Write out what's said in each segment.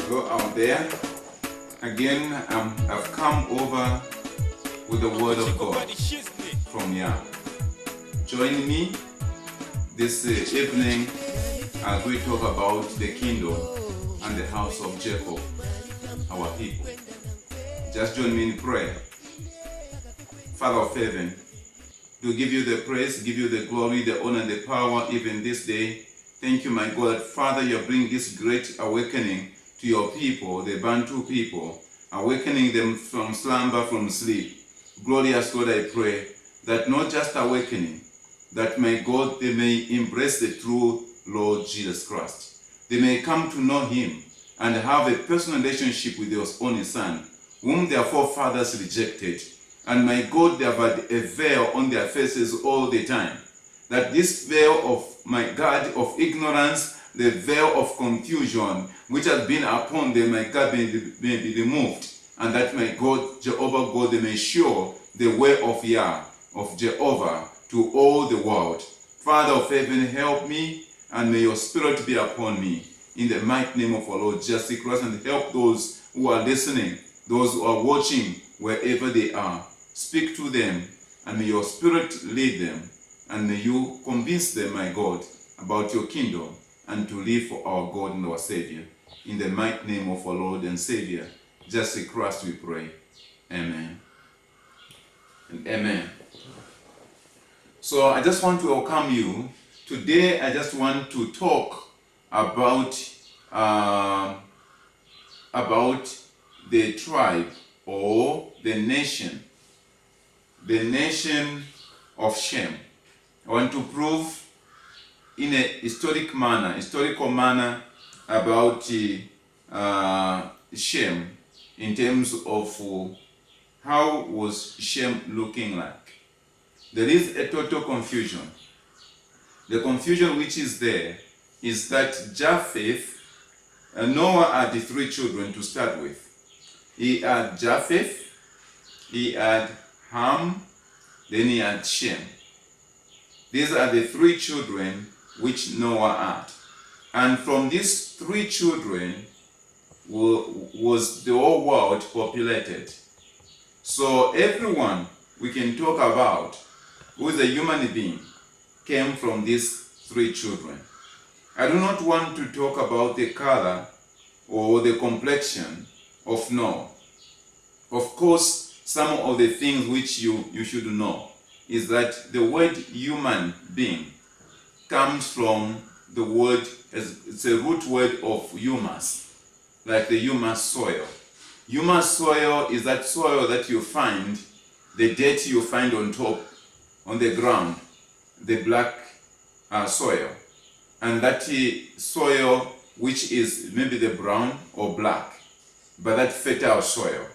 Go out there. Again, I've come over with the word of God from Yah. Join me this evening as we talk about the kingdom and the house of Jacob, our people. Just join me in prayer. Father of heaven, to give you the praise, give you the glory, the honor, and the power even this day. Thank you, my God, Father, you bring this great awakening to your people, the Bantu people, awakening them from slumber, from sleep. Glorious God, I pray that not just awakening, that my God, they may embrace the true Lord Jesus Christ. They may come to know him and have a personal relationship with your only Son, whom their forefathers rejected. And my God, they have had a veil on their faces all the time. That this veil of, my God, of ignorance, the veil of confusion, which has been upon them, my God, may be removed. And that, my God, Jehovah God, they may show the way of Yah, of Jehovah, to all the world. Father of heaven, help me, and may your spirit be upon me. In the mighty name of our Lord Jesus Christ, and help those who are listening, those who are watching, wherever they are. Speak to them, and may your spirit lead them, and may you convince them, my God, about your kingdom, and to live for our God and our Savior. In the mighty name of our Lord and Savior, Jesus Christ, we pray. Amen. And amen. So I just want to welcome you. Today I just want to talk about the tribe or the nation of Shem. I want to prove in a historical manner about Shem, in terms of how was Shem looking like. There is a total confusion. The confusion which is there is that Japheth, Noah had the three children to start with. He had Japheth, he had Ham, then he had Shem. These are the three children which Noah had. And from these three children was the whole world populated. So everyone we can talk about who is a human being came from these three children. I do not want to talk about the color or the complexion of Noah. Of course, some of the things which you should know is that the word human being comes from the word, it's a root word of humus, like the humus soil. Humus soil is that soil that you find, the dirt you find on top, on the ground, the black soil. And that soil which is maybe the brown or black, but that fertile soil,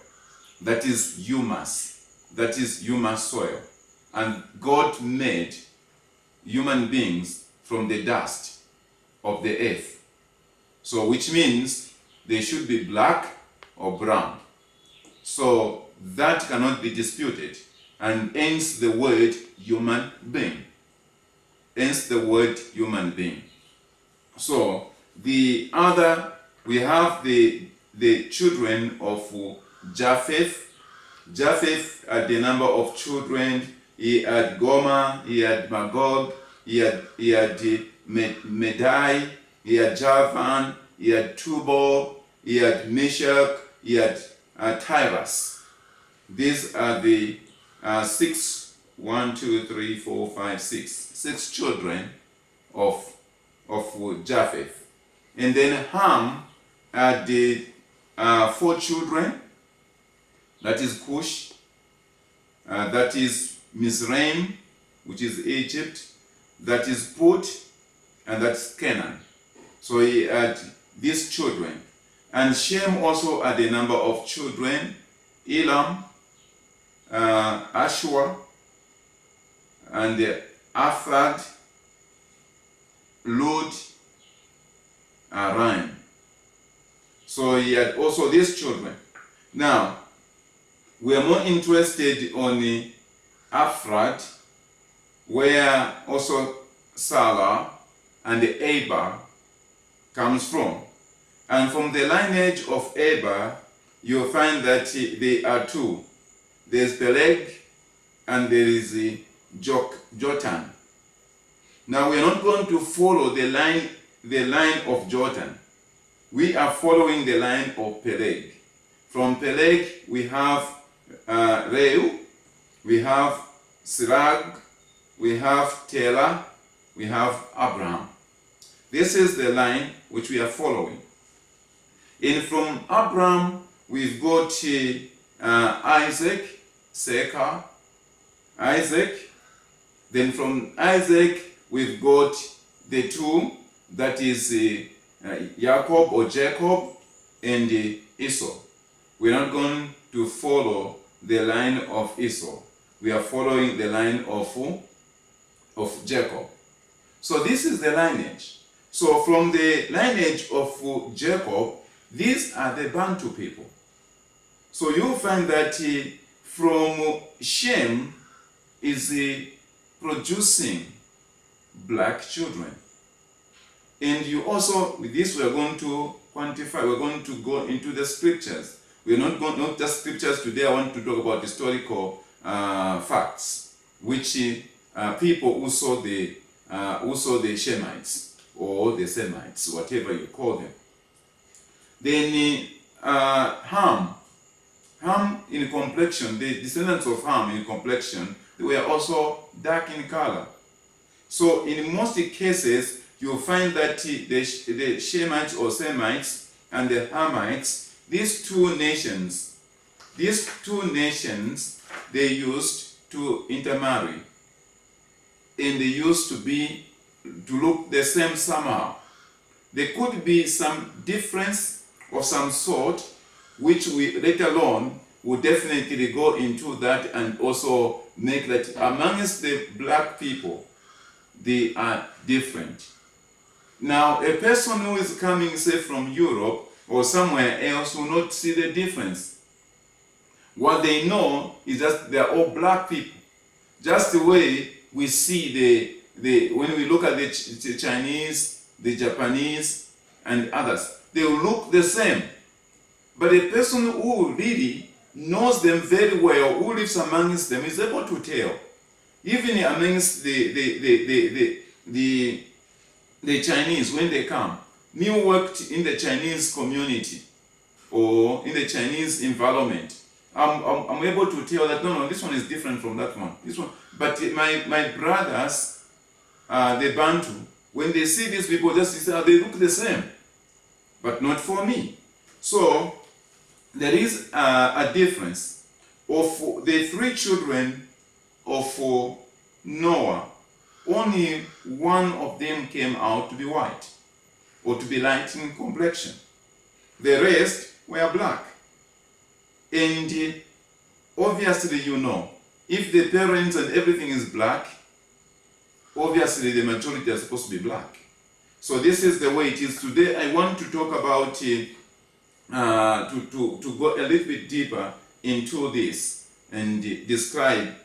that is humus, that is humus soil. And God made human beings from the dust of the earth. So which means they should be black or brown. So that cannot be disputed. And hence the word human being. Hence the word human being. So we have the children of Japheth. Japheth had the number of children. He had Gomer, he had Magog, he had Medai, he had Javan, he had Tubal, he had Meshach, he had Tyrus. These are the six children of Japheth. And then Ham had the 4 children. That is Cush, that is Mizraim, which is Egypt, that is Put, and that's Canaan. So he had these children. And Shem also had a number of children: Elam, Ashur, and Arphaxad, Lud, Aram. So he had also these children. Now, we are more interested on the Arphaxad, where also Sarah and the Eber comes from. And from the lineage of Eber, you'll find that there are two. There's Peleg and there is Jotan. Now we are not going to follow the line of Jotan. We are following the line of Peleg. From Peleg we have Reu, we have Sirag, we have Terah, we have Abraham. This is the line which we are following. And from Abraham we've got Isaac, Sekar, Isaac. Then from Isaac we've got the two, that is Jacob or Jacob and Esau. We're not going to follow the line of Esau. We are following the line of Jacob. So this is the lineage. So from the lineage of Jacob, these are the Bantu people. So you'll find that from Shem is producing black children. And you also, with this we are going to quantify, we're going to go into the scriptures. We're not just scriptures today. I want to talk about historical facts, which people who saw the Shemites or the Semites, whatever you call them. Then Ham in complexion, the descendants of Ham in complexion, they were also dark in color. So in most cases, you'll find that the Shemites or Semites and the Hamites, these two nations, they used to intermarry. And they used to look the same somehow. There could be some difference of some sort, which we later on will definitely go into that and also make that amongst the black people, they are different. Now, a person who is coming, say, from Europe or somewhere else will not see the difference. What they know is that they are all black people. Just the way we see when we look at the Chinese, the Japanese, and others, they will look the same. But a person who really knows them very well, who lives amongst them, is able to tell. Even amongst the Chinese, when they come, me who worked in the Chinese community or in the Chinese environment, I'm able to tell that no, this one is different from that one. This one, but my brothers, the Bantu, when they see these people, just say they look the same, but not for me. So there is a difference. Of the three children of Noah, only one of them came out to be white or to be light in complexion. The rest were black. And obviously, you know, if the parents and everything is black, obviously the majority are supposed to be black. So this is the way it is today. I want to talk about to go a little bit deeper into this and describe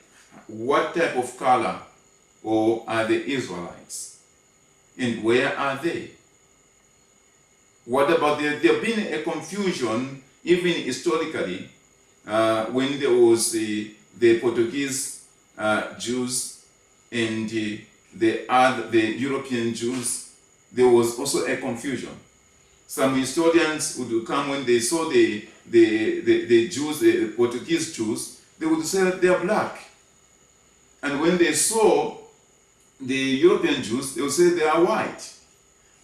what type of color are the Israelites and where are they? What about there been a confusion even historically when there was the Portuguese Jews and the European Jews, there was also a confusion. Some historians would come when they saw the Jews, the Portuguese Jews, they would say that they are black. And when they saw the European Jews, they would say they are white.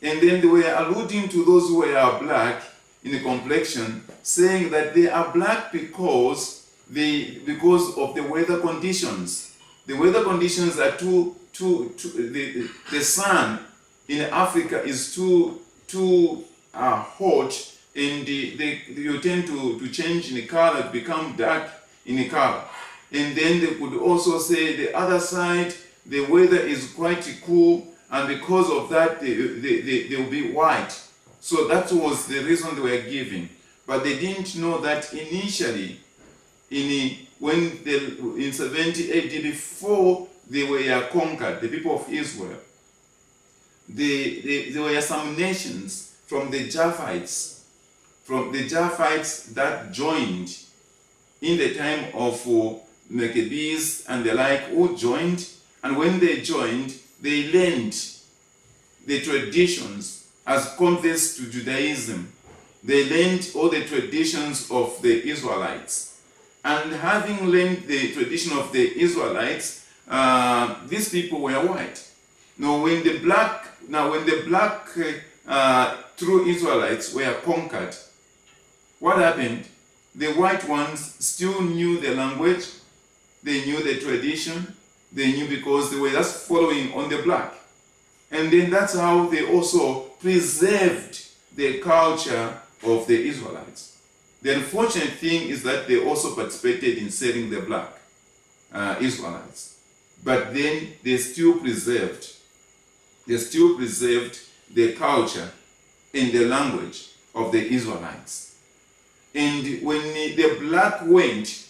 And then they were alluding to those who were black in the complexion, saying that they are black because of the weather conditions. The weather conditions are the sun in Africa is too hot, and you tend to change in the color, to become dark in the color. And then they could also say the other side, the weather is quite cool, and because of that, they will be white. So that was the reason they were giving. But they didn't know that initially, in 70 AD, before they were conquered, the people of Israel, there were some nations from the Japhites from the Japhites that joined in the time of Maccabees and the like, who joined, and when they joined, they learned the traditions as converts to Judaism. They learned all the traditions of the Israelites. And having learned the tradition of the Israelites, these people were white. Now, when the black true Israelites were conquered, what happened? The white ones still knew the language, they knew the tradition, they knew because they were just following on the black. And then that's how they also preserved the culture of the Israelites. The unfortunate thing is that they also participated in selling the black Israelites. But then they still preserved the culture and the language of the Israelites. And when the black went,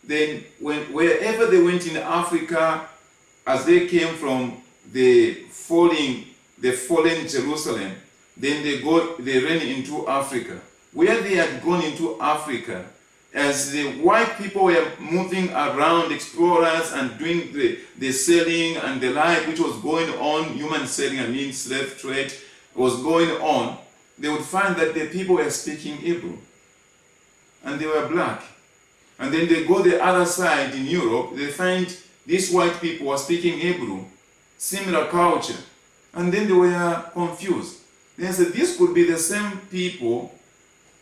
then wherever they went in Africa, as they came from the fallen Jerusalem, then they ran into Africa. Where they had gone into Africa, as the white people were moving around, explorers, and doing the selling and the like, which was going on, human selling, slave trade was going on, they would find that the people were speaking Hebrew. And they were black. And then they go the other side in Europe, they find these white people were speaking Hebrew, similar culture. And then they were confused. They said, this could be the same people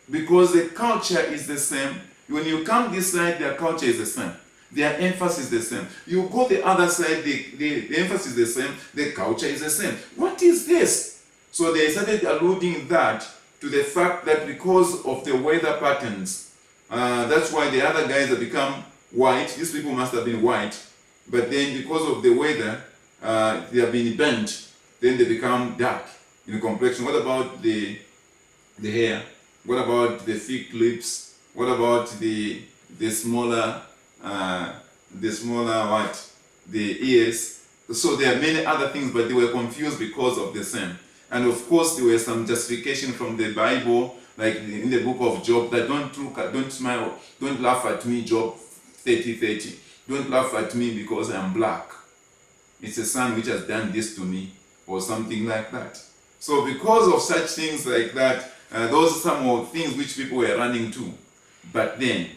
because the culture is the same. When you come this side, their culture is the same. Their emphasis is the same. You go the other side, the emphasis is the same, the culture is the same. What is this? So they started alluding that to the fact that because of the weather patterns, that's why the other guys have become white. These people must have been white. But then because of the weather, they have been burnt. Then they become dark in complexion. What about the hair? What about the thick lips? What about the smaller the ears? So there are many other things, but they were confused because of the same. And of course, there were some justification from the Bible, like in the book of Job, that don't smile, don't laugh at me, Job 30:30. Don't laugh at me because I'm black. It's a son which has done this to me, or something like that. So because of such things like that, those are some of the things which people were running to. But then,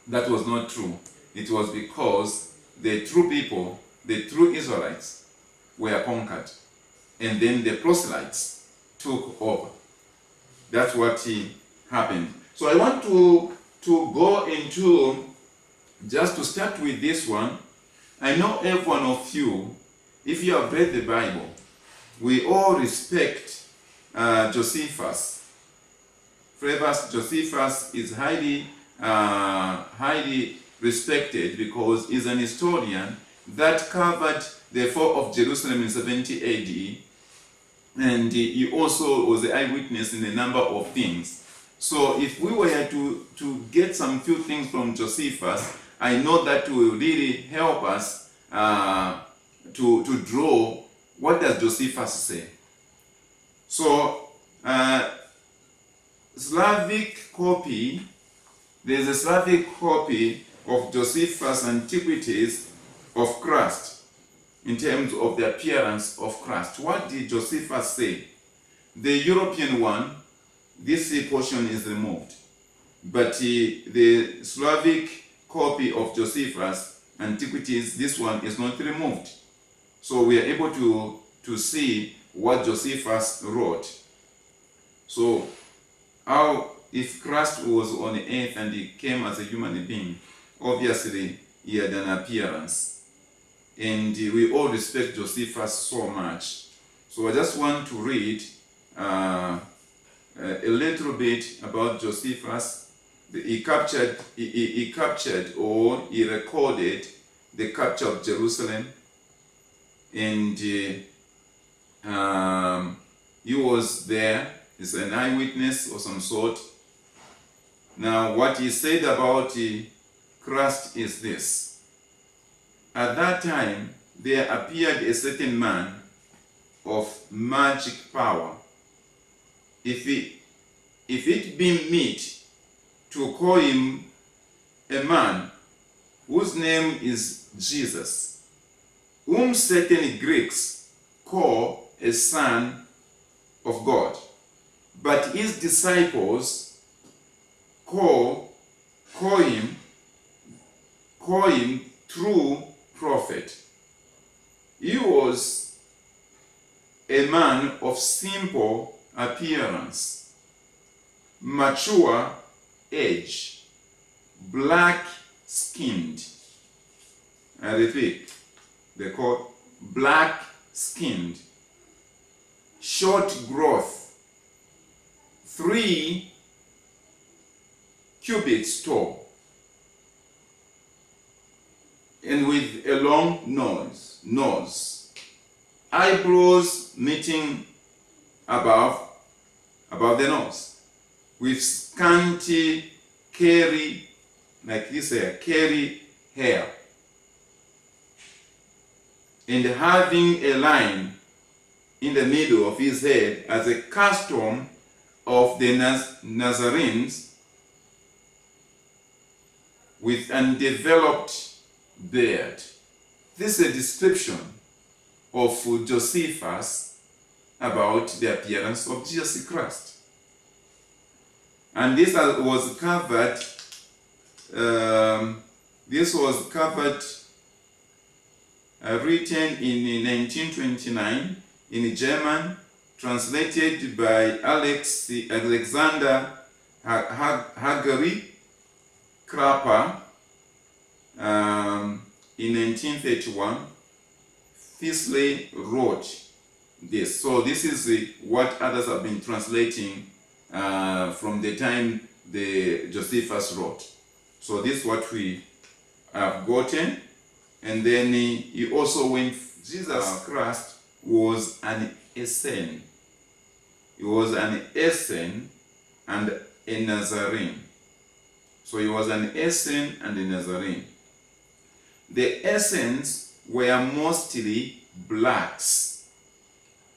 that was not true. It was because the true people, the true Israelites, were conquered. And then the proselytes took over. That's what happened. So I want to go into, just to start with this one. I know every one of you, if you have read the Bible, we all respect Josephus. First, Josephus is highly respected because he's an historian that covered the fall of Jerusalem in 70 AD, and he also was the eyewitness in a number of things. So if we were to get some few things from Josephus, I know that will really help us to draw what does Josephus say. So Slavic copy, there's a Slavic copy of Josephus' Antiquities of Christ in terms of the appearance of Christ. What did Josephus say? The European one, this portion is removed, but the Slavic copy of Josephus' Antiquities, this one is not removed. So we are able to see what Josephus wrote. So how, if Christ was on earth and he came as a human being, obviously he had an appearance. And we all respect Josephus so much. So I just want to read a little bit about Josephus. He captured or he recorded the capture of Jerusalem, and he was there. He's an eyewitness of some sort. Now, what he said about Christ is this. At that time, there appeared a certain man of magic power, if it be meet to call him a man whose name is Jesus, whom certain Greeks call a son of God, but his disciples call him true prophet. He was a man of simple appearance, mature age, black-skinned. I repeat, they call black-skinned, short growth, 3 cubits tall, and with a long nose, eyebrows meeting above the nose, with scanty curly hair, and having a line in the middle of his head as a custom of the Nazarenes, with undeveloped beard. This is a description of Josephus about the appearance of Jesus Christ. And this was covered, written in 1929 in German, translated by Alexander Hagari Krapper in 1931. Fisley wrote this. So this is what others have been translating from the time the Josephus wrote. So this is what we have gotten. And then he also went, Jesus Christ was an Essene. He was an Essene and a Nazarene. So he was an Essene and a Nazarene. The Essenes were mostly blacks,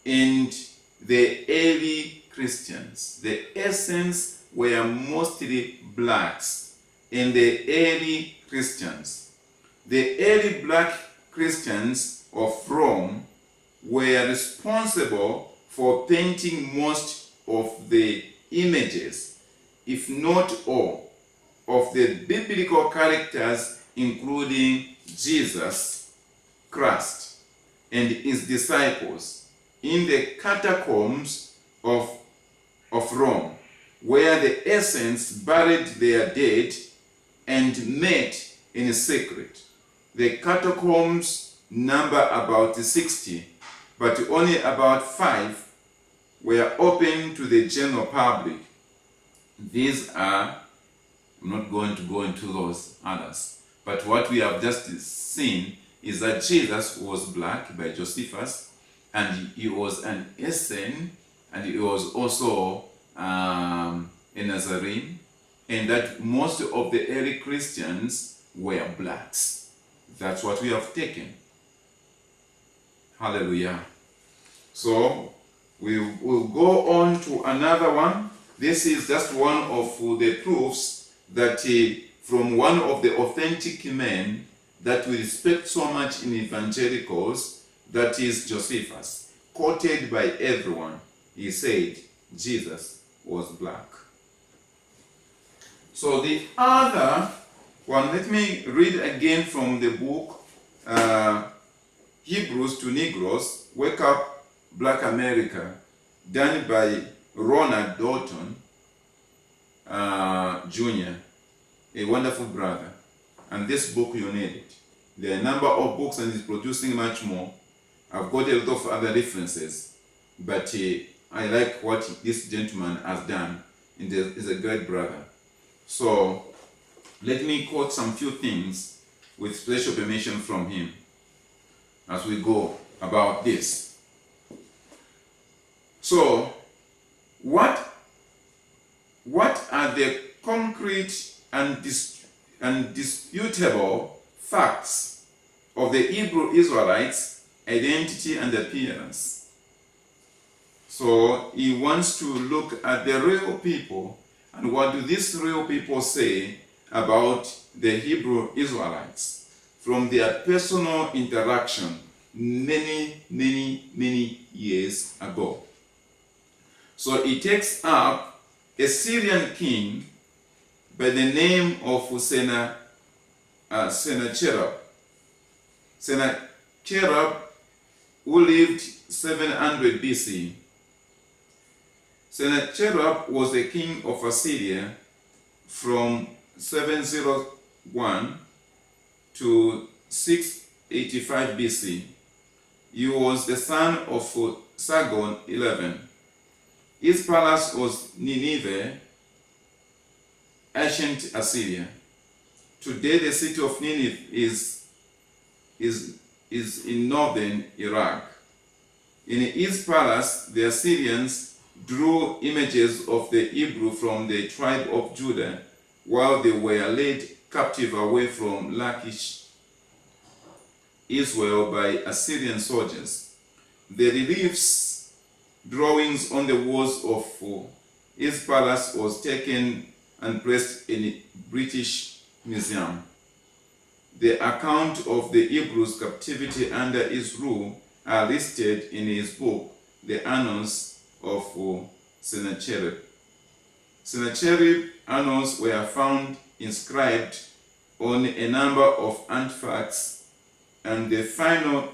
and the early Christians. The Essenes were mostly blacks, and the early Christians. The early black Christians of Rome were responsible for painting most of the images, if not all, of the biblical characters, including Jesus Christ and his disciples, in the catacombs of Rome, where the Essenes buried their dead and met in secret. The catacombs number about 60, but only about 5 were open to the general public. These are, I'm not going to go into those others, but what we have just seen is that Jesus was black by Josephus, and he was an Essene, and he was also a Nazarene, and that most of the early Christians were blacks. That's what we have taken. Hallelujah. So we will go on to another one. This is just one of the proofs that from one of the authentic men that we respect so much in evangelicals, that is Josephus, quoted by everyone. He said Jesus was black. So the other one, let me read again from the book Hebrews to Negroes, Wake Up Black America, done by Ronald Dalton Jr., a wonderful brother. And this book, you need it. There are a number of books, and he's producing much more. I've got a lot of other references, but I like what this gentleman has done, and he's a great brother. So let me quote some few things with special permission from him as we go about this. So what are the concrete and undisputable facts of the Hebrew Israelites' identity and appearance? So he wants to look at the real people and what do these real people say about the Hebrew Israelites from their personal interaction many years ago. So he takes up a Syrian king by the name of Sennacherib. Sennacherib, who lived 700 BC. Sennacherib was the king of Assyria from 701 to 685 BC. He was the son of Sargon XI. His palace was Nineveh, ancient Assyria. Today the city of Nineveh is in northern Iraq. In his palace, the Assyrians drew images of the Hebrew from the tribe of Judah while they were led captive away from Lachish, Israel, by Assyrian soldiers. The reliefs, drawings on the walls of his palace was taken and placed in a British museum. The account of the Hebrews' captivity under his rule are listed in his book, The Annals of Sennacherib. Sennacherib annals were found inscribed on a number of artifacts, and the final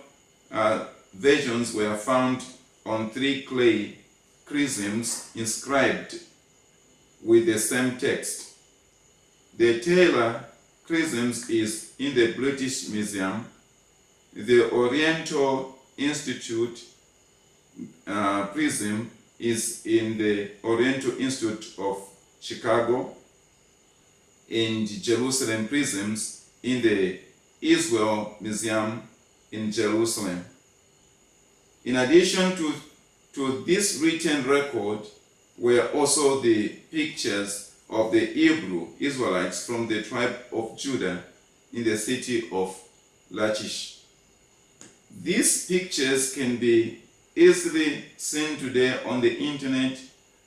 versions were found on 3 clay chrisms inscribed with the same text. The Taylor chrisms is in the British Museum. The Oriental Institute prism is in the Oriental Institute of Chicago, and Jerusalem prisms in the Israel Museum in Jerusalem. In addition to this written record were also the pictures of the Hebrew Israelites from the tribe of Judah in the city of Lachish. These pictures can be easily seen today on the internet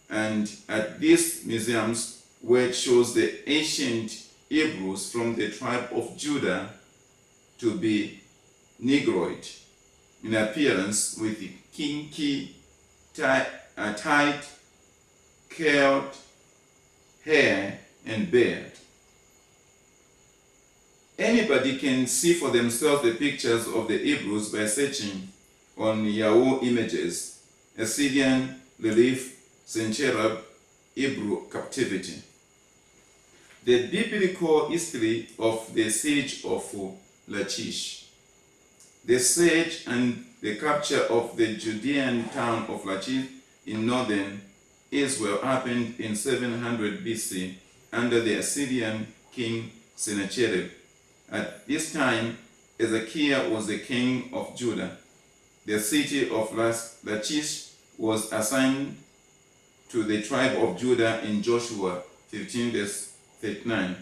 and at these museums, where it shows the ancient Hebrews from the tribe of Judah to be Negroid in appearance, with kinky, tight, curled hair and beard. Anybody can see for themselves the pictures of the Hebrews by searching on Yahoo Images, Assyrian relief, Sennacherib, Hebrew captivity. The biblical history of the siege of Lachish. The siege and the capture of the Judean town of Lachish in northern Israel happened in 700 BC under the Assyrian king Sennacherib. At this time, Ezekiel was the king of Judah. The city of Lachish was assigned to the tribe of Judah in Joshua 15 verse 39.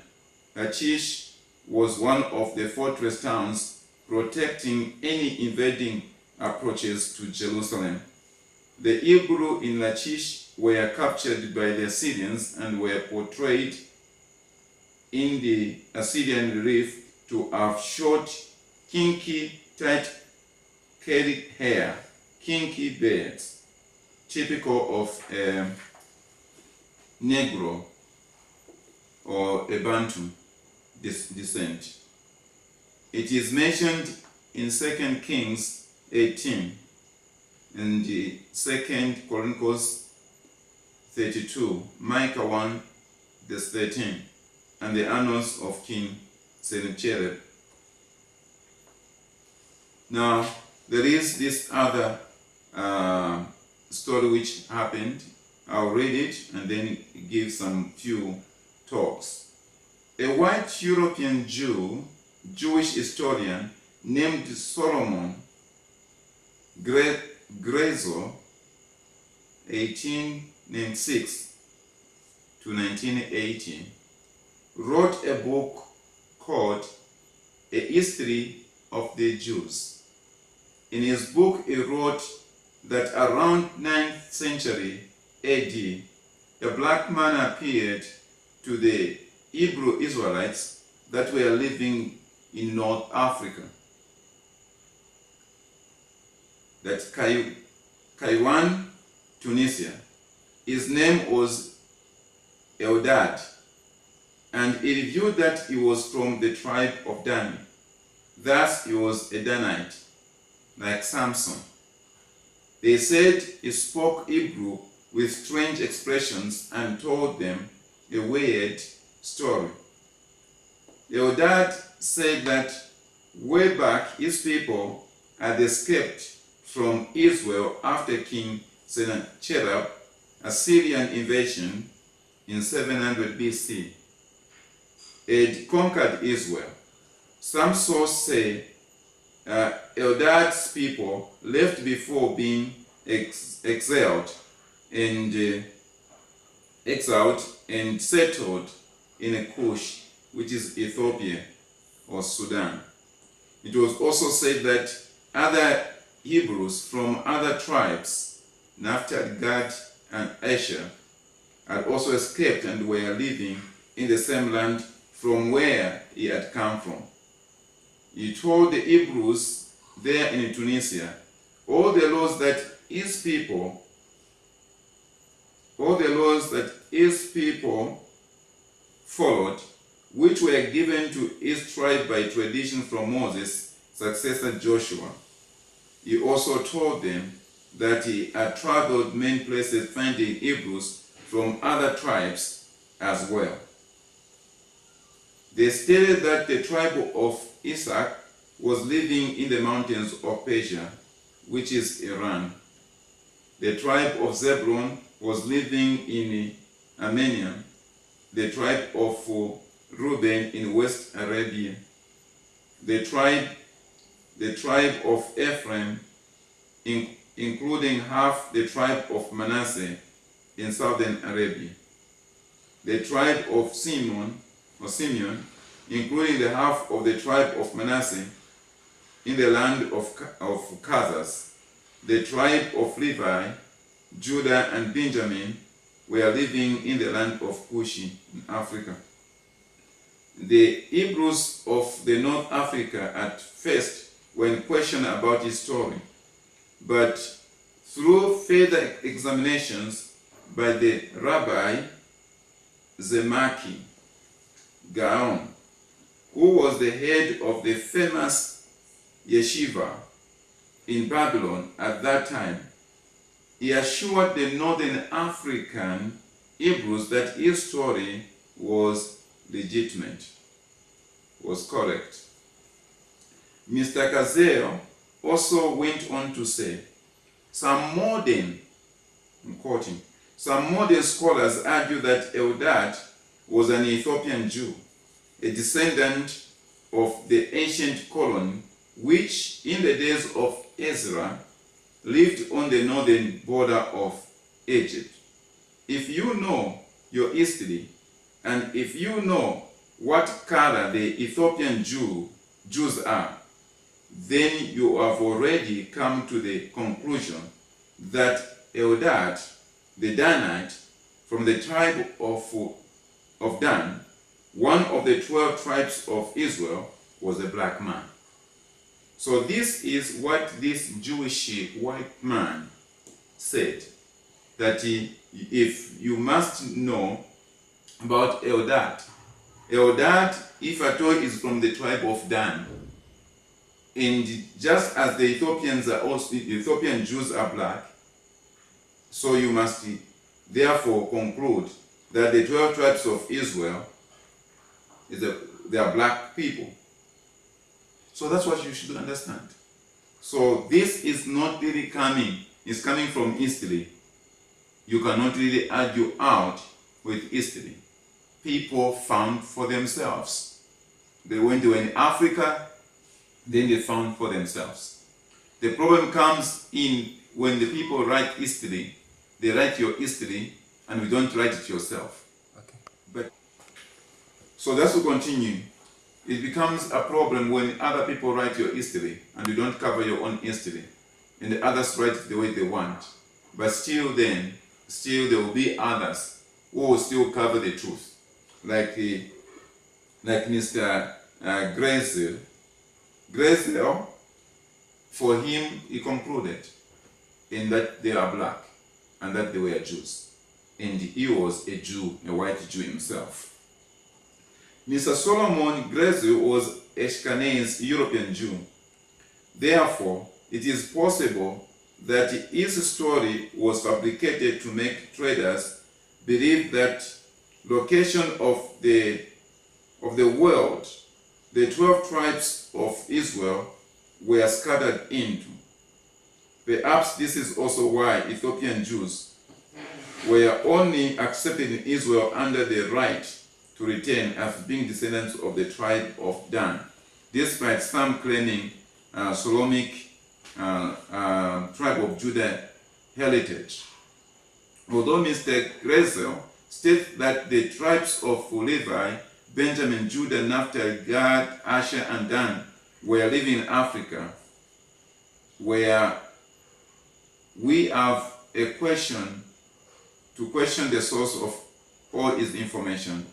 Lachish was one of the fortress towns protecting any invading approaches to Jerusalem. The Hebrew in Lachish were captured by the Assyrians and were portrayed in the Assyrian relief to have short, kinky, tight, curly hair, kinky beards, typical of a Negro or a Bantu descent. It is mentioned in 2 Kings 18 and 2 Chronicles 32, Micah 1 verse 13, and the Annals of King Sennacherib. Now, there is this other story which happened. I'll read it and then give some few talks. A white European Jewish historian named Solomon Grazo, 1896 to 1980, wrote a book called A History of the Jews. In his book, he wrote that around 9th century AD, a black man appeared to the Hebrew Israelites that were living in North Africa. That's Kairouan, Tunisia. His name was Eldad, and he revealed that he was from the tribe of Dan. Thus he was a Danite, like Samson. They said he spoke Hebrew with strange expressions and told them a weird story. Eldad said that way back his people had escaped from Israel after King Sennacherib's Assyrian invasion in 700 BC. Had conquered Israel. Some sources say Eldad's people left before being exiled and settled in Kush, which is Ethiopia or Sudan. It was also said that other Hebrews from other tribes, Naphtali, Gad, and Asher, had also escaped and were living in the same land from where he had come from. He told the Hebrews there in Tunisia all the laws that his people followed, which were given to his tribe by tradition from Moses' successor Joshua. He also told them that he had traveled many places finding Hebrews from other tribes as well. They stated that the tribe of Isaac was living in the mountains of Persia, which is Iran. The tribe of Zebulun was living in Armenia. The tribe of Reuben in West Arabia. The tribe of Ephraim, including half the tribe of Manasseh in southern Arabia. The tribe of Simeon, including the half of the tribe of Manasseh in the land of Kazas. The tribe of Levi, Judah, and Benjamin were living in the land of Cush in Africa. The Hebrews of the North Africa at first were questioned about his story, but through further examinations by the Rabbi Zemaki Gaon, who was the head of the famous yeshiva in Babylon at that time, he assured the Northern African Hebrews that his story was legitimate, was correct. Mr. Kazeo also went on to say, some modern scholars argue that Eldad was an Ethiopian Jew, a descendant of the ancient colony which in the days of Ezra lived on the northern border of Egypt. If you know your history, and if you know what color the Ethiopian Jews are, then you have already come to the conclusion that Eldad, the Danite, from the tribe of Dan, one of the 12 tribes of Israel, was a black man. So this is what this Jewish white man said, that if you must know about Eldad, if at all, is from the tribe of Dan. And just as the Ethiopian Jews are black, so you must therefore conclude that the 12 tribes of Israel, they are black people. So that's what you should understand. So this is not really coming, it's coming from history. You cannot really argue out with history. People found for themselves. When they were in Africa, then they found for themselves. The problem comes in when the people write history. They write your history and we don't write it yourself. Okay. So that's to continue. It becomes a problem when other people write your history and you don't cover your own history. and the others write it the way they want. But still there will be others who will still cover the truth. Like Mr. Grayson. Grayson, for him, he concluded in that they are black and that they were Jews. And he was a Jew, a white Jew himself. Mr. Solomon Grayson was a Ashkenazi European Jew. Therefore, it is possible that his story was fabricated to make traders believe that location of the world, the 12 tribes of Israel were scattered into. Perhaps this is also why Ethiopian Jews were only accepted in Israel under the right to return as being descendants of the tribe of Dan, despite some claiming Solomic tribe of Judah heritage. Although Mr. Grayson states that the tribes of Levi, Benjamin, Judah, Naphtali, Gad, Asher, and Dan were living in Africa, where we have a question to question the source of all his information.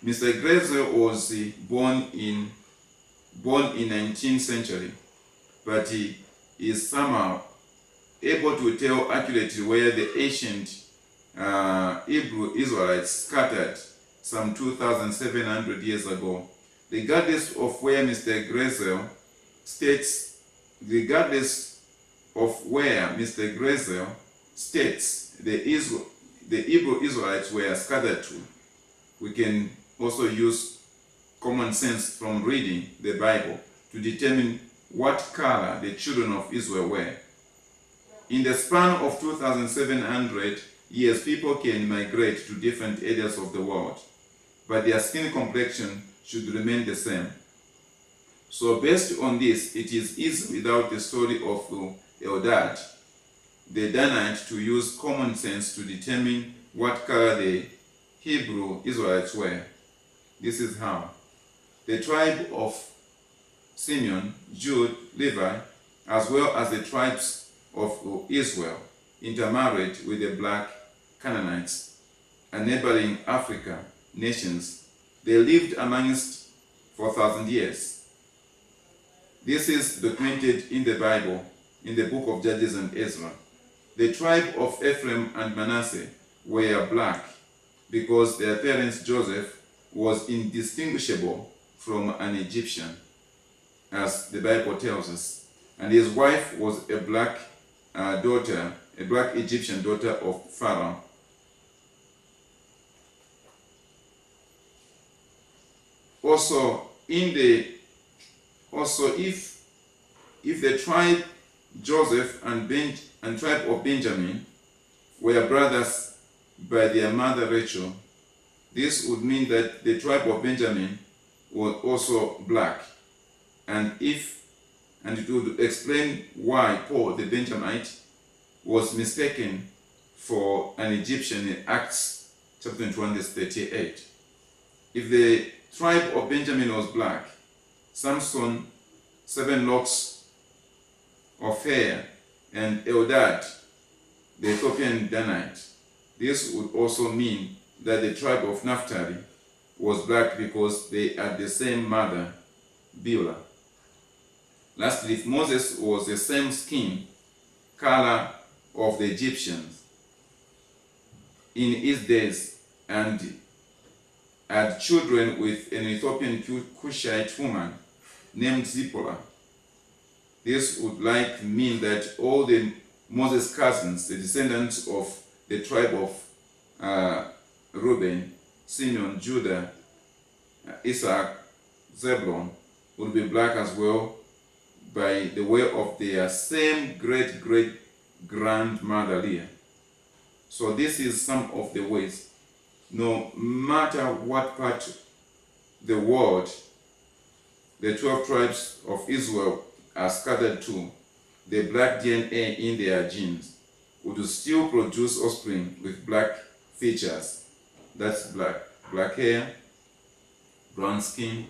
Mr. Grayson was born in 19th century, but he is somehow able to tell accurately where the ancient Hebrew Israelites scattered some 2,700 years ago. Regardless of where Mr. Grayson states, the Hebrew Israelites were scattered to, we can also use common sense from reading the Bible to determine what color the children of Israel were. In the span of 2,700 years, people can migrate to different areas of the world, but their skin complexion should remain the same. So based on this, it is easy without the story of Eldad, the Danite, to use common sense to determine what color the Hebrew Israelites were. This is how. The tribe of Simeon, Jude, Levi, as well as the tribes of Israel, intermarried with the black Canaanites and neighboring Africa nations. They lived amongst for 1,000 years. This is documented in the Bible, in the book of Judges and Ezra. The tribe of Ephraim and Manasseh were black because their parents Joseph was indistinguishable from an Egyptian, as the Bible tells us, and his wife was a black Egyptian daughter of Pharaoh. Also, if the tribe Joseph and tribe of Benjamin were brothers by their mother Rachel, this would mean that the tribe of Benjamin was also black, and it would explain why Paul the Benjamite was mistaken for an Egyptian in Acts chapter 21 verse 38. If the tribe of Benjamin was black, Samson, 7 locks of hair, and Eldad, the Ethiopian Danite, this would also mean that the tribe of Naphtali was black because they had the same mother, Beulah. Lastly, if Moses was the same skin color of the Egyptians in his days and had children with an Ethiopian Cushite woman named Zipporah, this would mean that all the Moses' cousins, the descendants of the tribe of Reuben, Simeon, Judah, Isaac, Zebulun, would be black as well by the way of their same great-great-grandmother Leah. So this is some of the ways. No matter what part of the world the 12 tribes of Israel are scattered to, the black DNA in their genes would still produce offspring with black features. That's black hair, brown skin,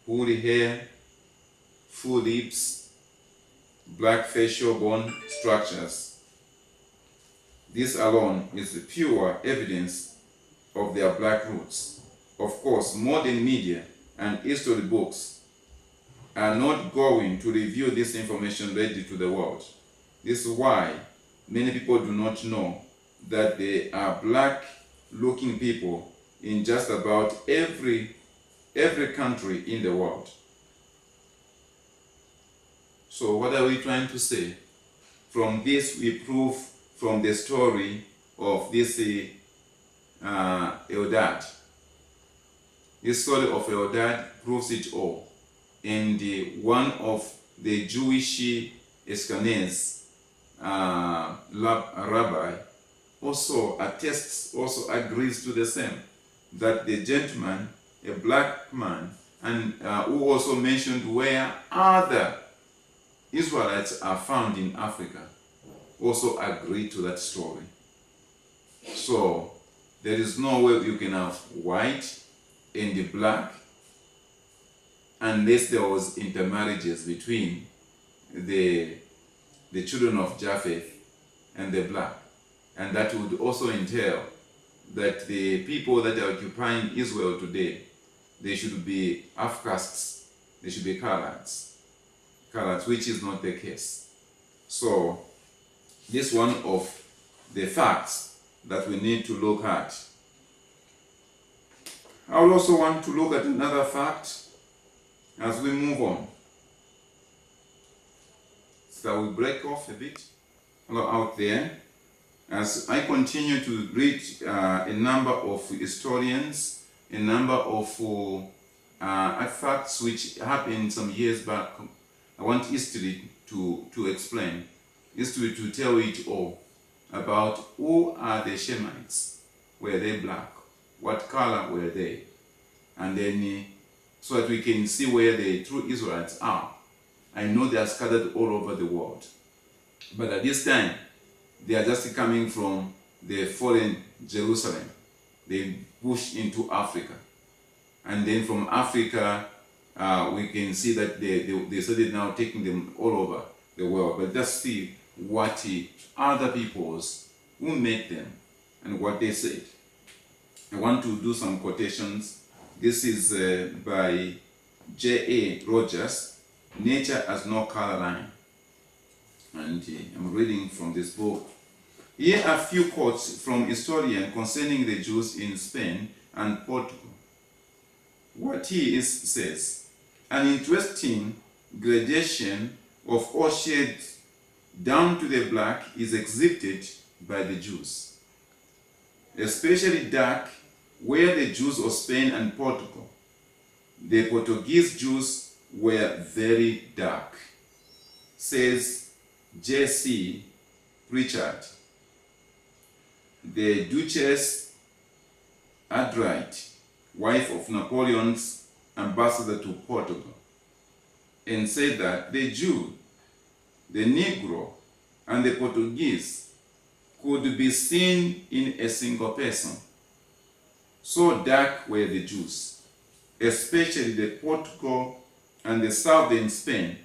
woolly hair, full lips, black facial bone structures. This alone is pure evidence of their black roots. Of course, modern media and history books are not going to reveal this information readily to the world. This is why many people do not know that there are black-looking people in just about every country in the world. So what are we trying to say? From this we prove from the story of this Eldad. This story of Eldad proves it all. And one of the Jewish Ashkenaz rabbi also attests, also agrees to the same, that the gentleman, a black man, and who also mentioned where other Israelites are found in Africa, also agree to that story. So there is no way you can have white and the black unless there was intermarriages between the children of Japheth and the black. And that would also entail that the people that are occupying Israel today, they should be half-castes, they should be Canaanites, which is not the case. So this is one of the facts that we need to look at. I would also want to look at another fact as we move on. So we break off a bit out there as I continue to read a number of historians, a number of facts which happened some years back. I want history to explain, history to tell it all about who are the Shemites. Were they black? What color were they? And then so that we can see where the true Israelites are. I know they are scattered all over the world. But at this time, they are just coming from the fallen Jerusalem. They pushed into Africa. And then from Africa, we can see that they started now taking them all over the world. But let's see what other peoples who made them and what they said. I want to do some quotations. This is by J.A. Rogers, Nature Has No Color Line. And I'm reading from this book. Here are a few quotes from historians concerning the Jews in Spain and Portugal. What he says, an interesting gradation of all shades down to the black is exhibited by the Jews, especially dark where the Jews of Spain and Portugal. The Portuguese Jews were very dark, says J.C. Pritchard. The Duchess Adright, wife of Napoleon's ambassador to Portugal, and said that the Jew, the Negro, and the Portuguese could be seen in a single person. So dark were the Jews, especially the Portugal and the southern Spain,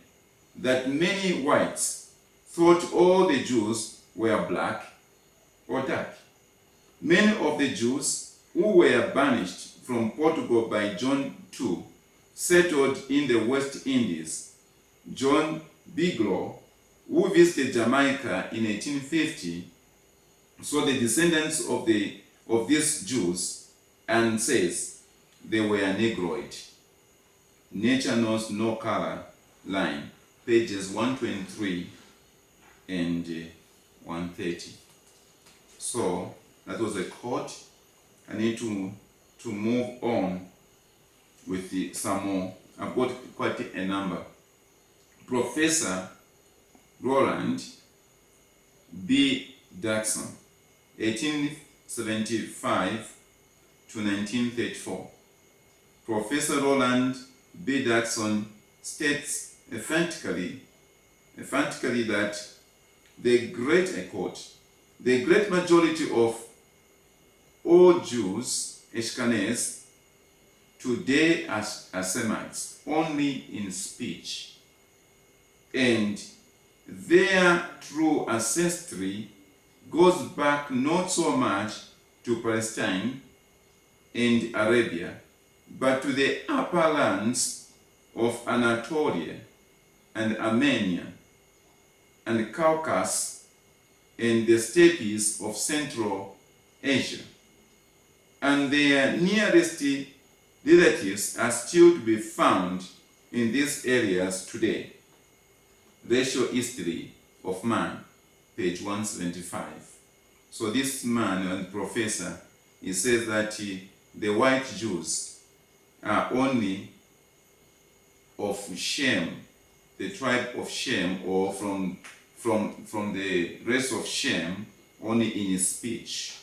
that many whites thought all the Jews were black or dark. Many of the Jews who were banished from Portugal by John II settled in the West Indies. John Bigelow, who visited Jamaica in 1850, saw the descendants of these Jews and says they were Negroid. Nature Knows No Color Line, pages 123 and 130. So that was a quote. I need to move on with some more. I've got quite a number. Professor Roland B. Jackson, 1875 to 1934. Professor Roland B. Jackson states emphatically that the great majority of all Jews, Ashkenaz, today are Semites only in speech, and their true ancestry goes back not so much to Palestine and Arabia, but to the upper lands of Anatolia and Armenia and Caucasus and the steppes of Central Asia. And their nearest relatives are still to be found in these areas today. Racial History of Man, page 175. So this man and professor, he says that the white Jews are only of Shem, the tribe of Shem, or from the race of Shem, only in speech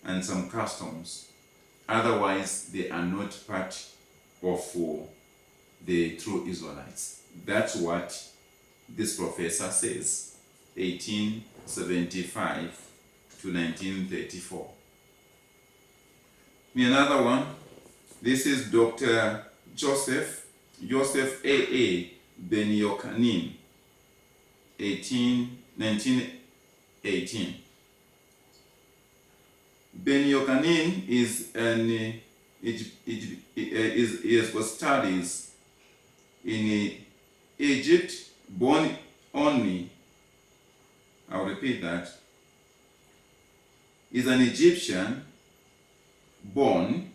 and some customs. Otherwise, they are not part of the true Israelites. That's what this professor says, 1875 to 1934. Another one, this is Dr. Joseph A.A. Ben Yochanan, 1918. Ben Yochanan is he has got studies in Egypt, born only, I'll repeat that, is an Egyptian, born,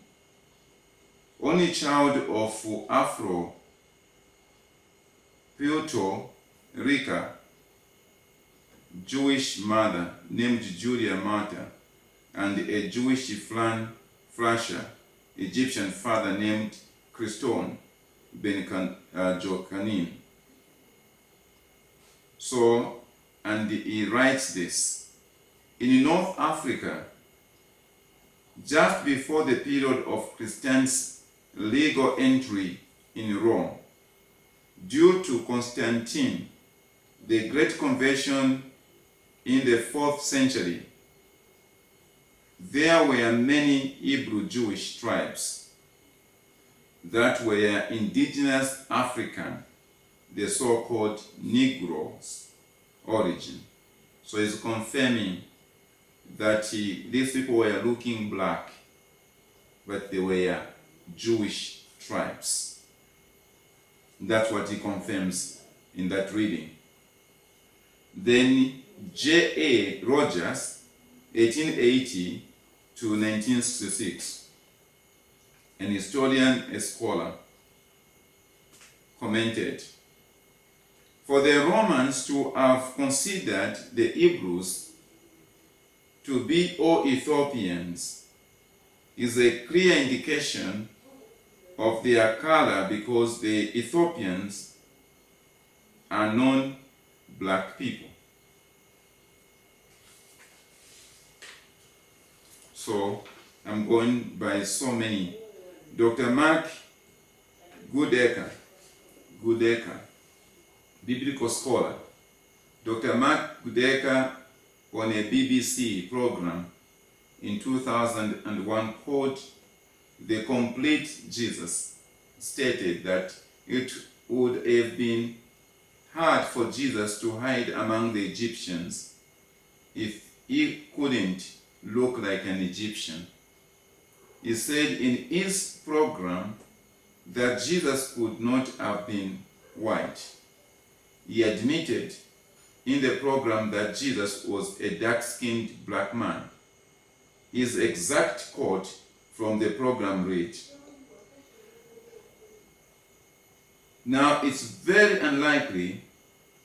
only child of Puerto Rican Jewish mother named Julia Marta, and a Jewish Flasher Egyptian father named Christon Ben Yochanan. So, and he writes this: in North Africa, just before the period of Christians' legal entry in Rome, due to Constantine, the Great Conversion in the 4th century, there were many Hebrew Jewish tribes that were indigenous African, the so-called Negroes origin. So he's confirming that these people were looking black, but they were Jewish tribes. That's what he confirms in that reading. Then J.A. Rogers, 1880 to 1966, an historian, a scholar, commented, for the Romans to have considered the Hebrews to be all Ethiopians is a clear indication of their color, because the Ethiopians are non-black people. So I'm going by so many. Dr. Mark Goodacre, biblical scholar. Dr. Mark Goodacre, on a BBC program in 2001 called The Complete Jesus, stated that it would have been hard for Jesus to hide among the Egyptians if he couldn't look like an Egyptian. He said in his program that Jesus could not have been white. He admitted in the program that Jesus was a dark-skinned black man. His exact quote from the program read, "Now it's very unlikely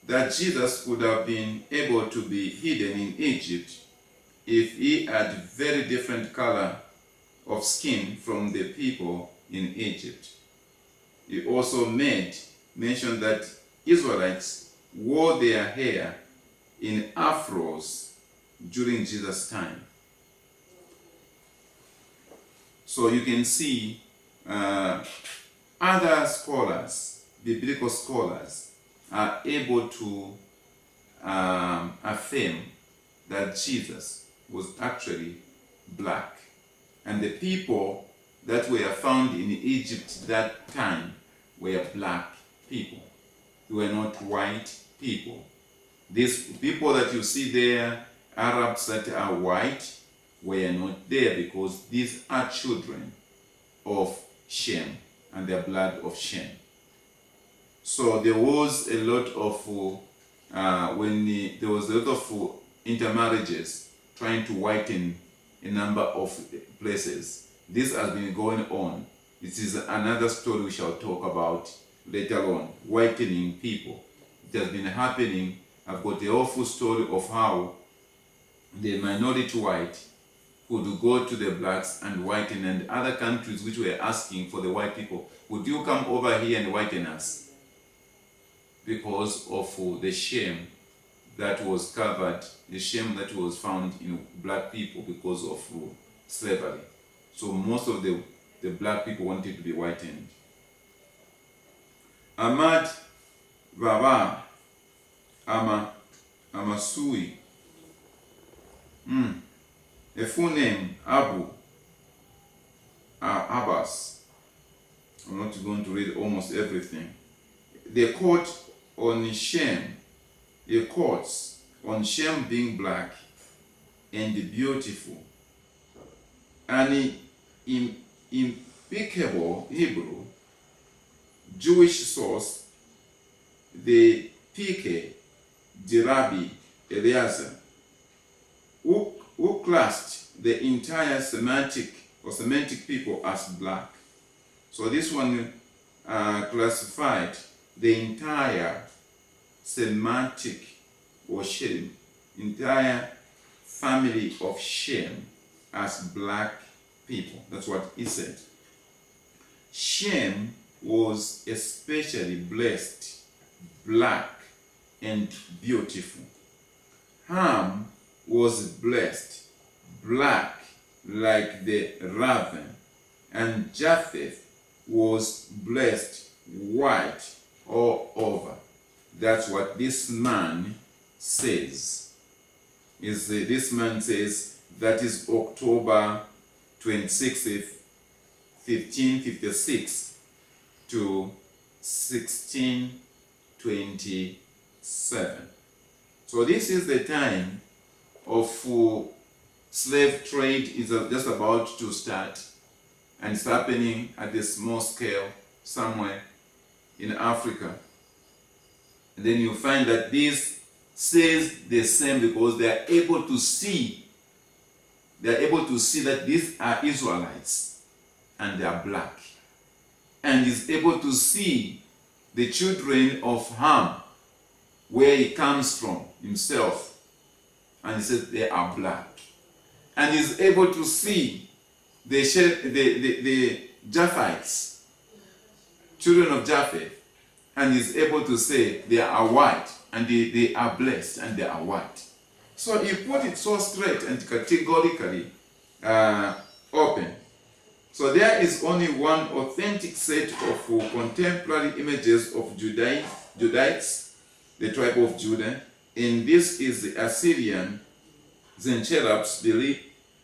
that Jesus could have been able to be hidden in Egypt if he had very different color of skin from the people in Egypt." He also made mention that Israelites wore their hair in afros during Jesus' time. So you can see other scholars, biblical scholars, are able to affirm that Jesus was actually black. And the people that were found in Egypt that time were black people. They were not white people. These people that you see there, Arabs that are white, were not there because these are children of Shem and their blood of Shem. So there was a lot of there was a lot of intermarriages trying to whiten a number of places. This has been going on. This is another story we shall talk about later on, whitening people. It has been happening. I've got the awful story of how the minority white could go to the blacks and whiten, and other countries which were asking for the white people, would you come over here and whiten us? Because of the shame that was covered, the shame that was found in black people because of slavery. So most of the black people wanted to be whitened. Ahmad Baba Amasui. A full name, Abbas. I'm not going to read almost everything. The court on Shem, the courts on Shem being black and beautiful, an impeccable Hebrew, Jewish source, the Pike, the Rabbi Eliezer, who classed the entire Semitic people as black. So this one classified the entire Semitic or Shem, entire family of Shem as black people. That's what he said. Shem was especially blessed, black, and beautiful. Ham was blessed, black like the raven, and Japheth was blessed, white all over. That's what this man says. This man says that is October 26th, 1556 to 1627. So this is the time of slave trade is just about to start, and it's happening at a small scale somewhere in Africa. And then you find that this says the same because they are able to see that these are Israelites and they are black, and is able to see the children of Ham, where he comes from himself, and he says they are black, and is able to see the Japhethites, children of Japheth, and is able to say they are white, and they are blessed, and they are white. So he put it so straight and categorically open. So there is only one authentic set of contemporary images of Judites, the tribe of Judah, and this is the Assyrian Sennacherib's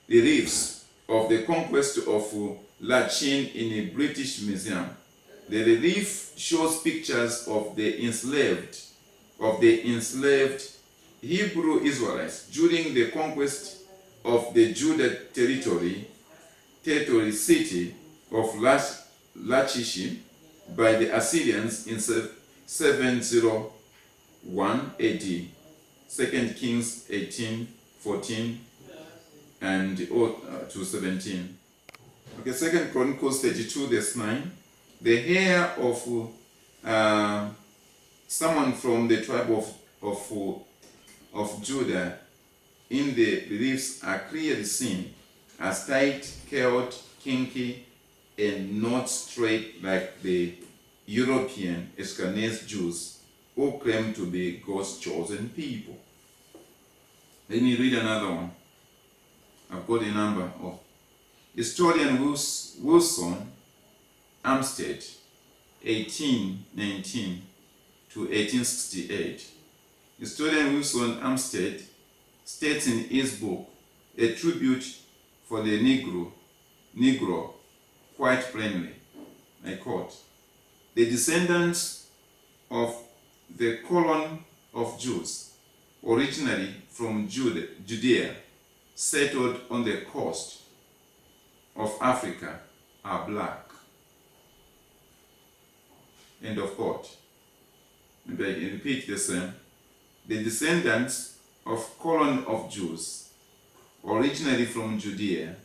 reliefs of the conquest of Lachin in a British museum. The relief shows pictures of the enslaved Hebrew Israelites during the conquest of the Judah territory city of Lachish by the Assyrians in 701 AD. 2 Kings 18:14 and to 17. Okay, 2 Chronicles 32 verse 9. The hair of someone from the tribe of Judah in the reliefs are clearly seen as tight, curled, kinky, and not straight like the European Ashkenaz Jews who claim to be God's chosen people. Let me read another one. I've got a number of historian Wilson Armstead, 1819 to 1868. Historian Wilson Armstead states in his book, A Tribute for the Negro, quite plainly, I quote, "The descendants of the colon of Jews originally from Judea, settled on the coast of Africa, are black. End of quote. Maybe I repeat the same. The descendants of colony of Jews, originally from Judea,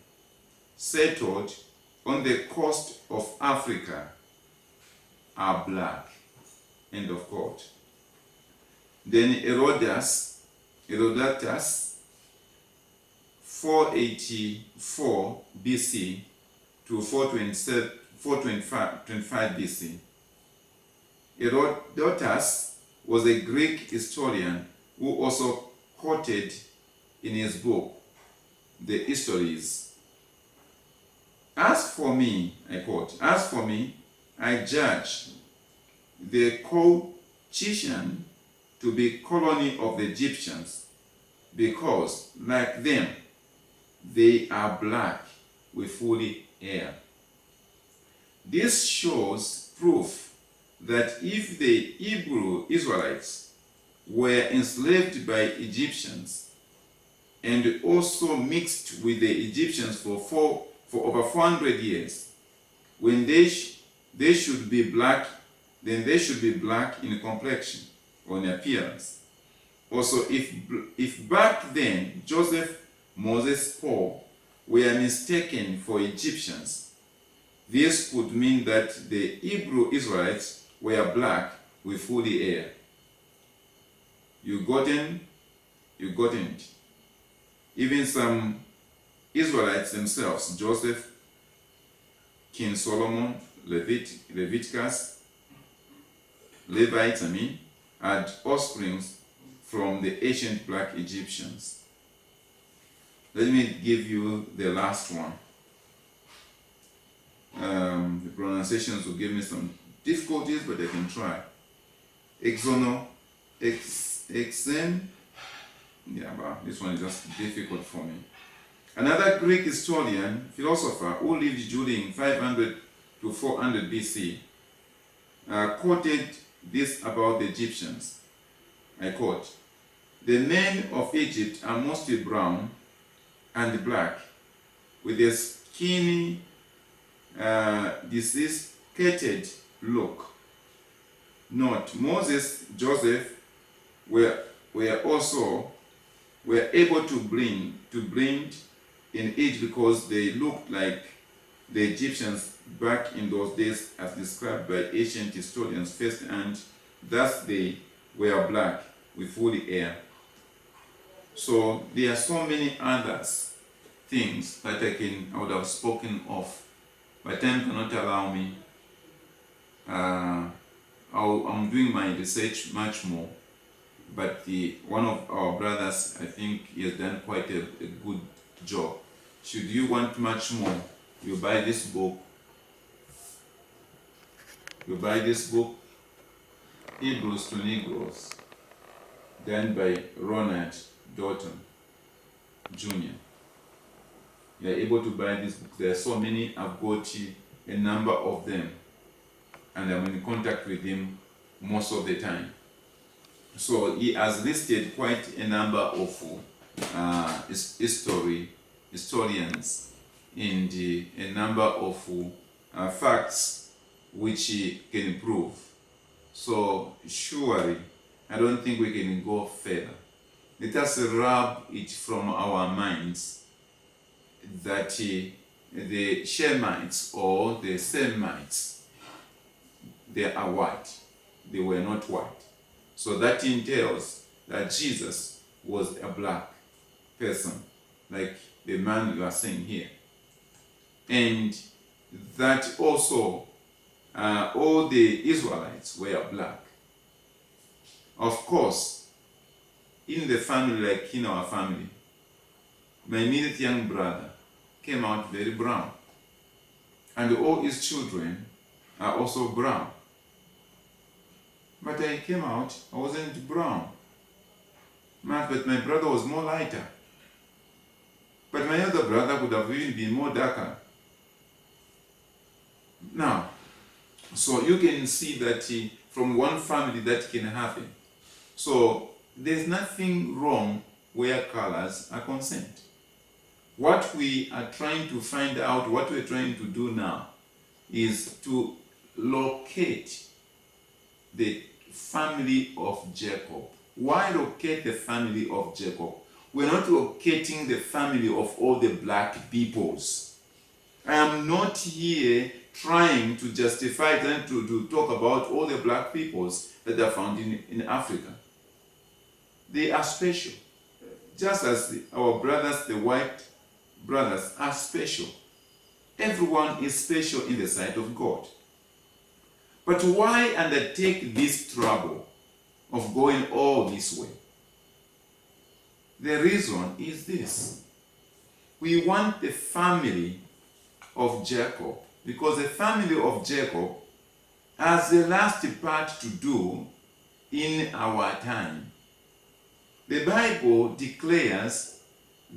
settled on the coast of Africa, are black. End of quote. Then Herodotus, 484 BC to 425 BC. Herodotus was a Greek historian who also quoted in his book, The Histories. As for me, I quote, "As for me, I judge the Colchians to be colony of the Egyptians, because, like them, they are black with woolly hair." This shows proof that if the Hebrew Israelites were enslaved by Egyptians and also mixed with the Egyptians for over 400 years, when they should be black, then they should be black in complexion or in appearance. Also, if back then Joseph, Moses, Paul were mistaken for Egyptians, this could mean that the Hebrew Israelites were black with woolly hair. You gotten? You gotten. Even some Israelites themselves, Joseph, King Solomon, Leviticus, Levites, had offsprings from the ancient black Egyptians. Let me give you the last one. The pronunciations will give me some difficulties, but I can try. Yeah, but this one is just difficult for me. Another Greek historian, philosopher, who lived during 500 to 400 BC, quoted this about the Egyptians. I quote, "The men of Egypt are mostly brown and black, with a skinny, desiccated look. Note, Moses, Joseph were able to blend in age because they looked like the Egyptians back in those days, as described by ancient historians first, and thus they were black with woolly hair." So there are so many others things that I would have spoken of, but time cannot allow me. I'm doing my research much more, but one of our brothers, I think he has done quite a good job. Should you want much more, you buy this book. Hebrews to Negroes, done by Ronald Dalton Jr. You are able to buy this book. There are so many. I've got a number of them, and I'm in contact with him most of the time. So he has listed quite a number of historians and a number of facts which he can prove. So surely, I don't think we can go further. Let us rub it from our minds that the Shemites or the Semites, they are white. They were not white. So that entails that Jesus was a black person, like the man you are saying here. And that also all the Israelites were black. Of course, in the family, like in our family, my immediate young brother came out very brown. And all his children are also brown. But I came out, I wasn't brown. But my brother was more lighter. But my other brother could have even been more darker. Now, so you can see that from one family that can happen. So there's nothing wrong where colors are concerned. What we are trying to find out, what we're trying to do now, is to locate the family of Jacob. Why locate the family of Jacob? We're not locating the family of all the black peoples. I am not here trying to justify, trying to talk about all the black peoples that are found in Africa. They are special. Just as our brothers, the white brothers, are special. Everyone is special in the sight of God. But why undertake this trouble of going all this way? The reason is this. We want the family of Jacob, because the family of Jacob has the last part to do in our time. The Bible declares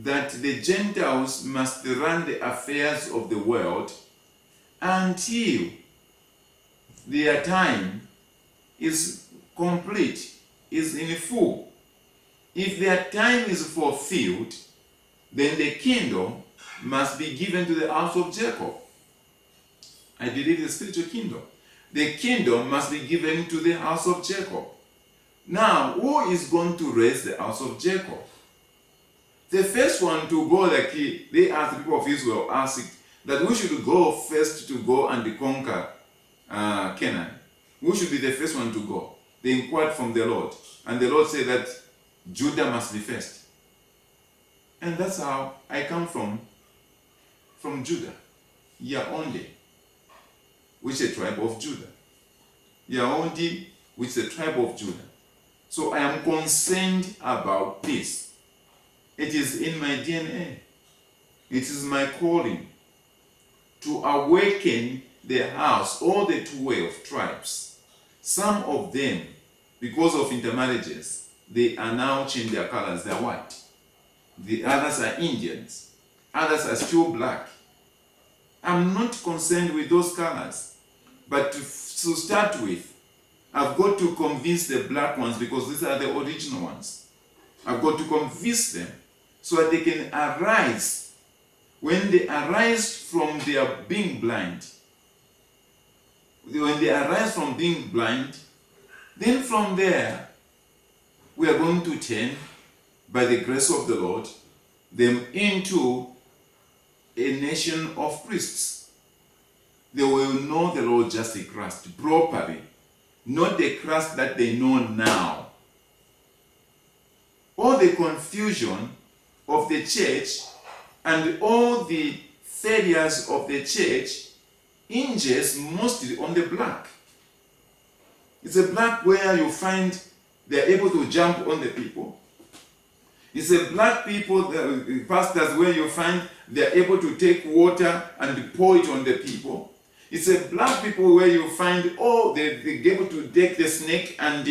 that the Gentiles must run the affairs of the world until their time is complete, is in full. If their time is fulfilled, then the kingdom must be given to the house of Jacob. I believe the spiritual kingdom. The kingdom must be given to the house of Jacob. Now, who is going to raise the house of Jacob? The first one to go, like they asked the people of Israel, asked that we should go first to go and conquer Canaan. Who should be the first one to go? They inquired from the Lord. And the Lord said that Judah must be first. And that's how I come from Judah. Yaondi, which is a tribe of Judah. Yaondi, which is a tribe of Judah. So I am concerned about this. It is in my DNA. It is my calling to awaken the house, all the 12 tribes. Some of them, because of intermarriages, they are now changing their colors. They are white. The others are Indians. Others are still black. I'm not concerned with those colors. But to start with, I've got to convince the black ones, because these are the original ones. I've got to convince them so that they can arise. When they arise from their being blind, when they arise from being blind, then from there, we are going to turn, by the grace of the Lord, them into a nation of priests. They will know the Lord Jesus Christ properly, not the Christ that they know now. All the confusion of the church and all the failures of the church hinges mostly on the black. It's a black where you find they're able to jump on the people. It's a black people, the pastors, where you find they're able to take water and pour it on the people. It's a black people where you find, they're able to take the snake and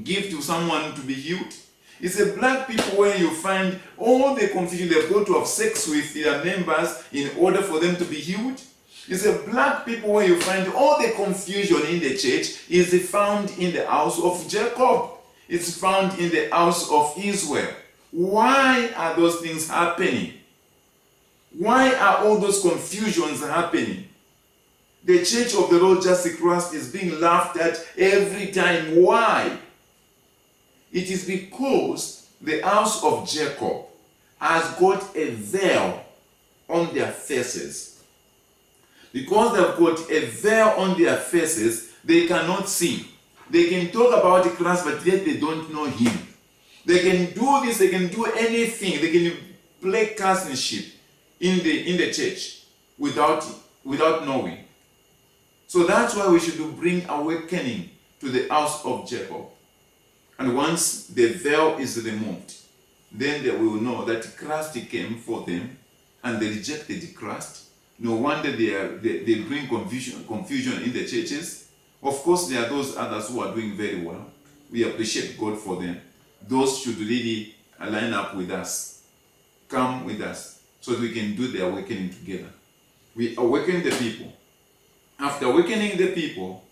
give to someone to be healed. It's a black people where you find all the confusion. They've got to have sex with their members in order for them to be healed. It's a black people where you find all the confusion in the church is found in the house of Jacob. It's found in the house of Israel. Why are those things happening? Why are all those confusions happening? The church of the Lord Jesus Christ is being laughed at every time. Why? It is because the house of Jacob has got a veil on their faces. Because they've got a veil on their faces, they cannot see. They can talk about Christ, but yet they don't know him. They can do this, they can do anything. They can play cousinship in the church without knowing. So that's why we should bring awakening to the house of Jacob. And once the veil is removed, then they will know that Christ came for them, and they rejected Christ. No wonder they bring confusion in the churches. Of course, there are those others who are doing very well. We appreciate God for them. Those should really line up with us. Come with us so that we can do the awakening together. We awaken the people. After awakening the people,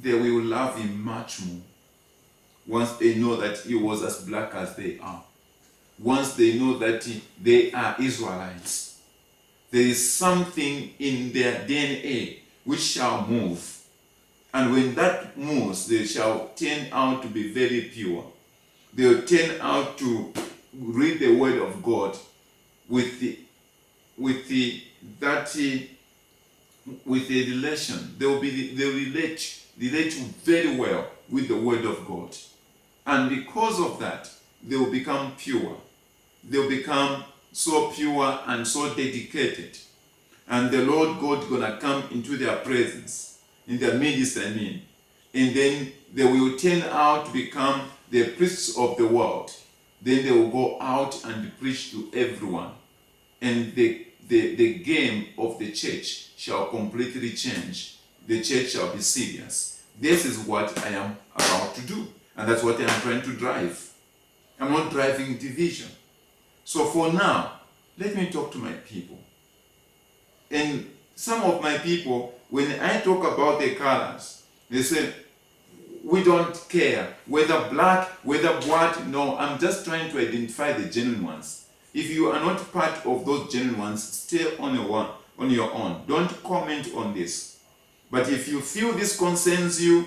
they will love him much more. once they know that he was as black as they are, once they know that they are Israelites, there is something in their DNA which shall move. And when that moves, they shall turn out to be very pure. They will turn out to read the word of God with a relation. They relate very well with the word of God. And because of that, they will become pure. They will become so pure and so dedicated. And the Lord God gonna come into their presence, in their midst, I mean. And then they will turn out to become the priests of the world. Then they will go out and preach to everyone. And the game of the church shall completely change. The church shall be serious. This is what I am about to do. And that's what I am trying to drive. I'm not driving division. So for now, let me talk to my people. And some of my people, when I talk about the colors, they say, we don't care whether black, whether white. No, I'm just trying to identify the genuine ones. If you are not part of those genuine ones, stay on your own. Don't comment on this. But if you feel this concerns you,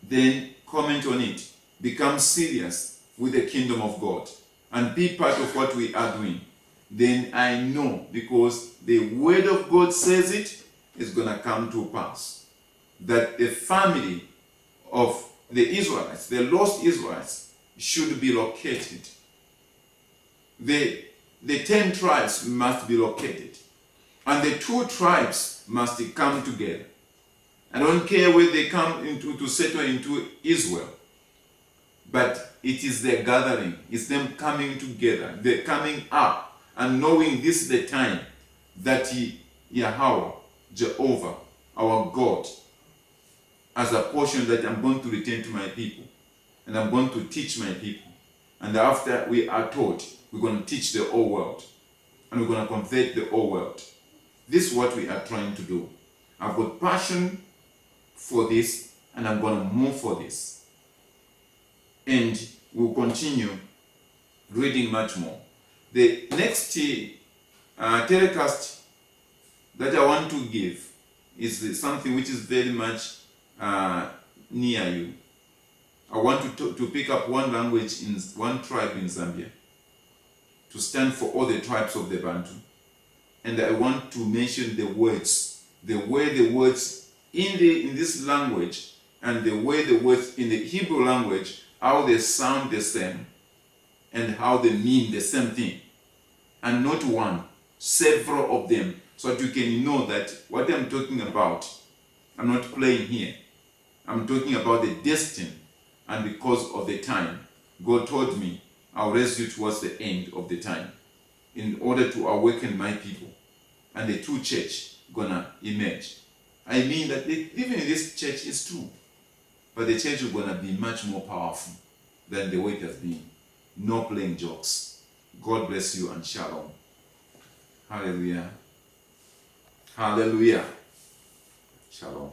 then comment on it. Become serious with the kingdom of God and be part of what we are doing. Then I know, because the word of God says it, is going to come to pass, that the family of the Israelites, the lost Israelites, should be located. The 10 tribes must be located. And the 2 tribes must come together. I don't care where they come to settle into Israel. But it is their gathering. It's them coming together. They're coming up and knowing this is the time that Yahweh, Jehovah, our God, as a portion that I'm going to return to my people. And I'm going to teach my people. And after we are taught, we're going to teach the whole world. And we're going to convert the whole world. This is what we are trying to do. I've got passion for this, and I'm going to move for this. And we'll continue reading much more. The next telecast that I want to give is something which is very much near you. I want to pick up one language in one tribe in Zambia, to stand for all the tribes of the Bantu. And I want to mention the words, the way the words in this language and the way the words in the Hebrew language, how they sound the same and how they mean the same thing. And not one, several of them, so that you can know that what I'm talking about, I'm not playing here. I'm talking about the destiny, and because of the time, God told me, I'll raise you towards the end of the time in order to awaken my people. And the true church gonna emerge. I mean that even in this church is true. But the church is gonna be much more powerful than the way it has been. No playing jokes. God bless you and shalom. Hallelujah. Hallelujah. Shalom.